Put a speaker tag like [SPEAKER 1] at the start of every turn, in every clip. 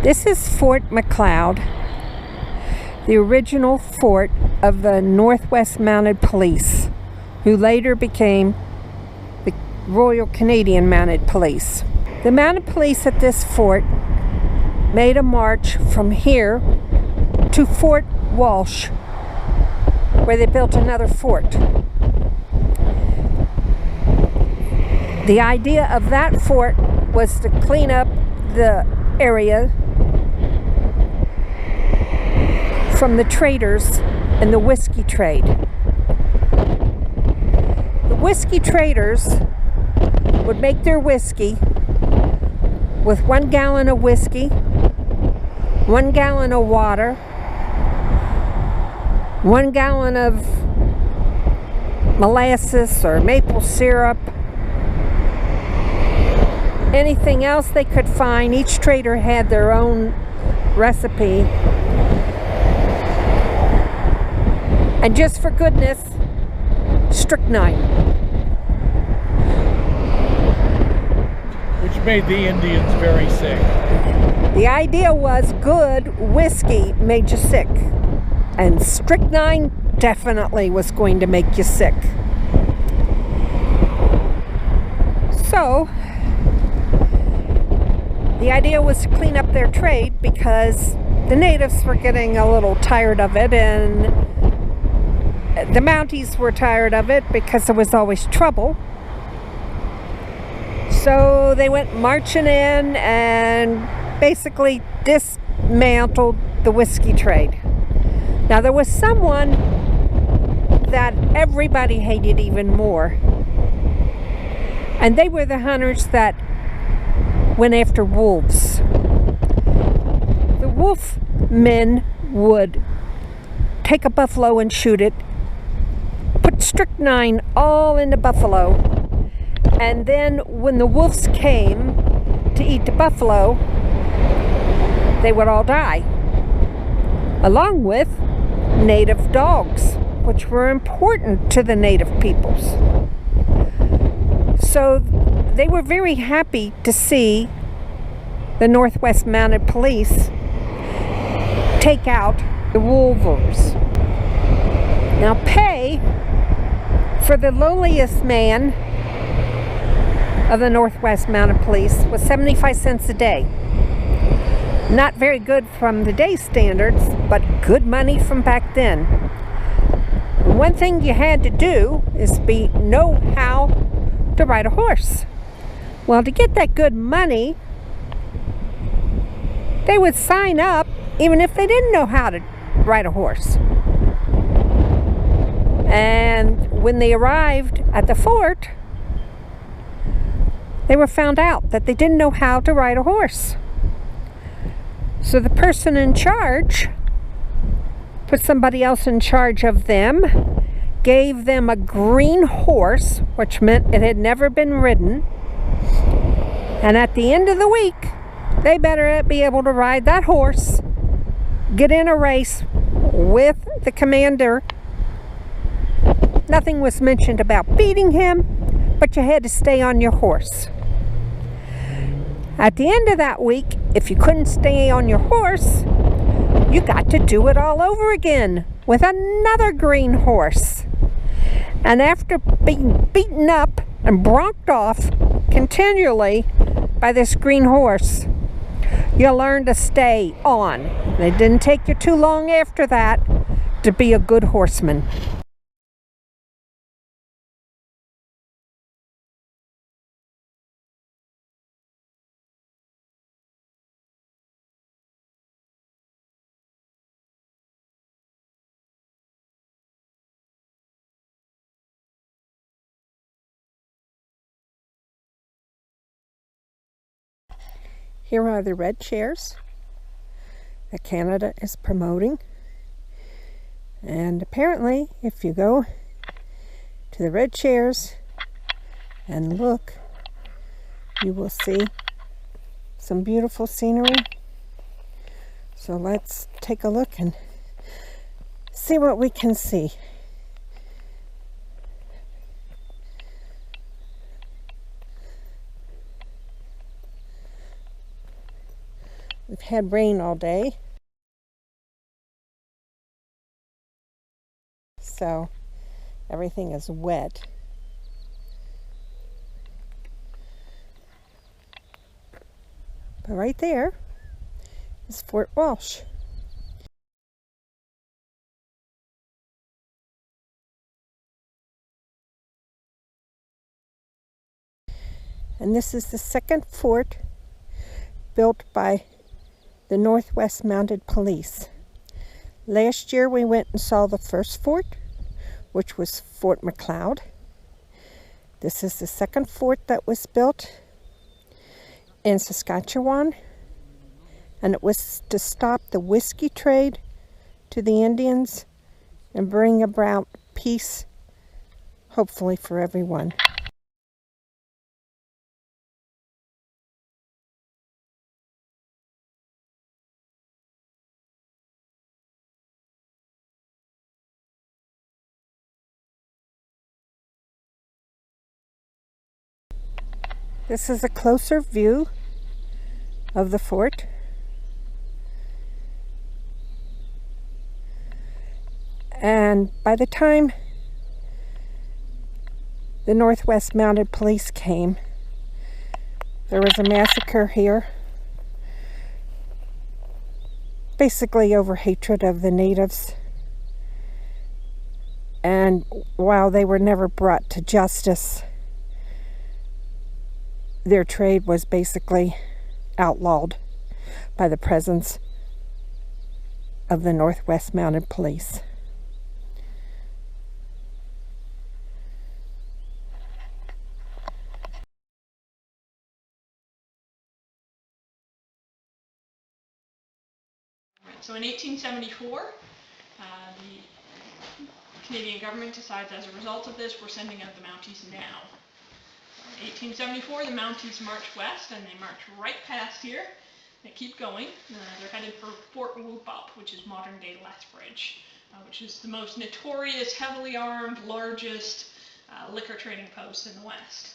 [SPEAKER 1] This is Fort McLeod, the original fort of the Northwest Mounted Police, who later became the Royal Canadian Mounted Police. The Mounted Police at this fort made a march from here to Fort Walsh, where they built another fort. The idea of that fort was to clean up the area from the traders and the whiskey trade. The whiskey traders would make their whiskey with 1 gallon of whiskey, 1 gallon of water, 1 gallon of molasses or maple syrup, anything else they could find. Each trader had their own recipe. And just for goodness, strychnine.
[SPEAKER 2] Which made the Indians very sick.
[SPEAKER 1] The idea was good whiskey made you sick. And strychnine definitely was going to make you sick. So, the idea was to clean up their trade because the natives were getting a little tired of it, and the Mounties were tired of it because there was always trouble. So they went marching in and basically dismantled the whiskey trade. Now there was someone that everybody hated even more, and they were the hunters that went after wolves. The wolf men would take a buffalo and shoot it, put strychnine all in the buffalo, and then when the wolves came to eat the buffalo, they would all die, along with native dogs, which were important to the native peoples. So they were very happy to see the Northwest Mounted Police take out the wolvers. Now, pay for the lowliest man of the Northwest Mounted Police was 75 cents a day. Not very good from today's standards, but good money from back then. One thing you had to do is know how to ride a horse. Well, to get that good money, they would sign up even if they didn't know how to ride a horse. And when they arrived at the fort, they were found out that they didn't know how to ride a horse. So the person in charge put somebody else in charge of them, gave them a green horse, which meant it had never been ridden. And at the end of the week, they better be able to ride that horse, get in a race with the commander. Nothing was mentioned about beating him, but you had to stay on your horse. At the end of that week, if you couldn't stay on your horse, you got to do it all over again with another green horse. And after being beaten up and bronked off continually by this green horse, you learn to stay on. It didn't take you too long after that to be a good horseman. Here are the red chairs that Canada is promoting. And apparently, if you go to the red chairs and look, you will see some beautiful scenery. So let's take a look and see what we can see. We've had rain all day, so everything is wet. But right there is Fort Walsh. And this is the second fort built by the Northwest Mounted Police. Last year we went and saw the first fort, which was Fort McLeod. This is the second fort that was built in Saskatchewan, and it was to stop the whiskey trade to the Indians and bring about peace, hopefully for everyone. This is a closer view of the fort. And by the time the Northwest Mounted Police came, there was a massacre here, basically over hatred of the natives. And while they were never brought to justice, their trade was basically outlawed by the presence of the Northwest Mounted Police.
[SPEAKER 3] So in 1874, the Canadian government decides as a result of this, we're sending out the Mounties now. In 1874, the Mounties march west, and they march right past here. They keep going. They're headed for Fort Whoop-Up, which is modern-day Lethbridge, which is the most notorious, heavily armed, largest liquor trading post in the west.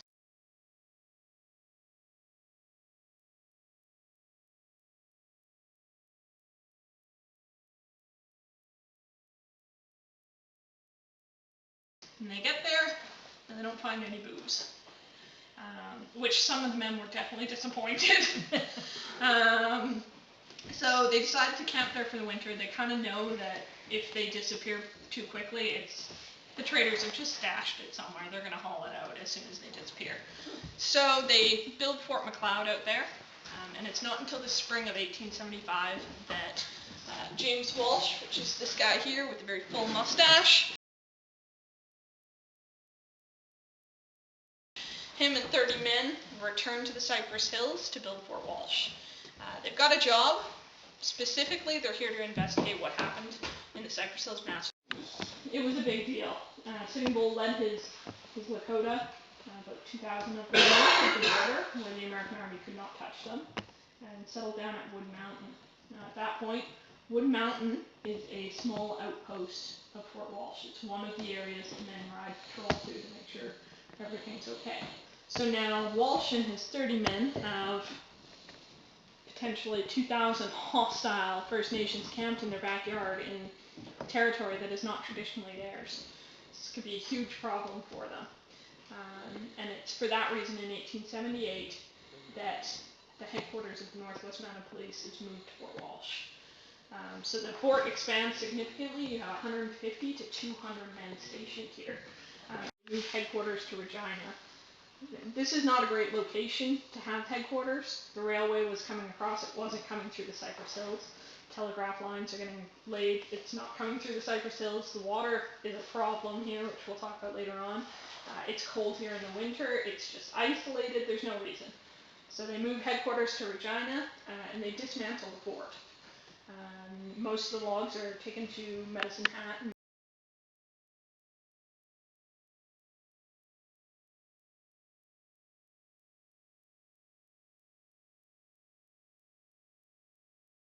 [SPEAKER 3] And they get there, and they don't find any booze. Which some of the men were definitely disappointed. So they decided to camp there for the winter. They kind of know that if they disappear too quickly, the traders have just stashed it somewhere. They're going to haul it out as soon as they disappear. So they build Fort McLeod out there, and it's not until the spring of 1875 that James Walsh, which is this guy here with a very full mustache, him and 30 men return to the Cypress Hills to build Fort Walsh. They've got a job. Specifically, they're here to investigate what happened in the Cypress Hills massacre. It was a big deal. Sitting Bull led his Lakota, about 2,000 of them, to the border where the American Army could not touch them, and settled down at Wood Mountain. At that point, Wood Mountain is a small outpost of Fort Walsh. It's one of the areas that men ride patrol to make sure everything's okay. So now Walsh and his 30 men have potentially 2,000 hostile First Nations camped in their backyard in territory that is not traditionally theirs. This could be a huge problem for them. And it's for that reason in 1878 that the headquarters of the Northwest Mounted Police is moved to Fort Walsh. So the fort expands significantly. You have 150 to 200 men stationed here. Move headquarters to Regina. This is not a great location to have headquarters. The railway was coming across. It wasn't coming through the Cypress Hills. Telegraph lines are getting laid. It's not coming through the Cypress Hills. The water is a problem here, which we'll talk about later on. It's cold here in the winter. It's just isolated. There's no reason. So they move headquarters to Regina, and they dismantle the fort. Most of the logs are taken to Medicine Hat and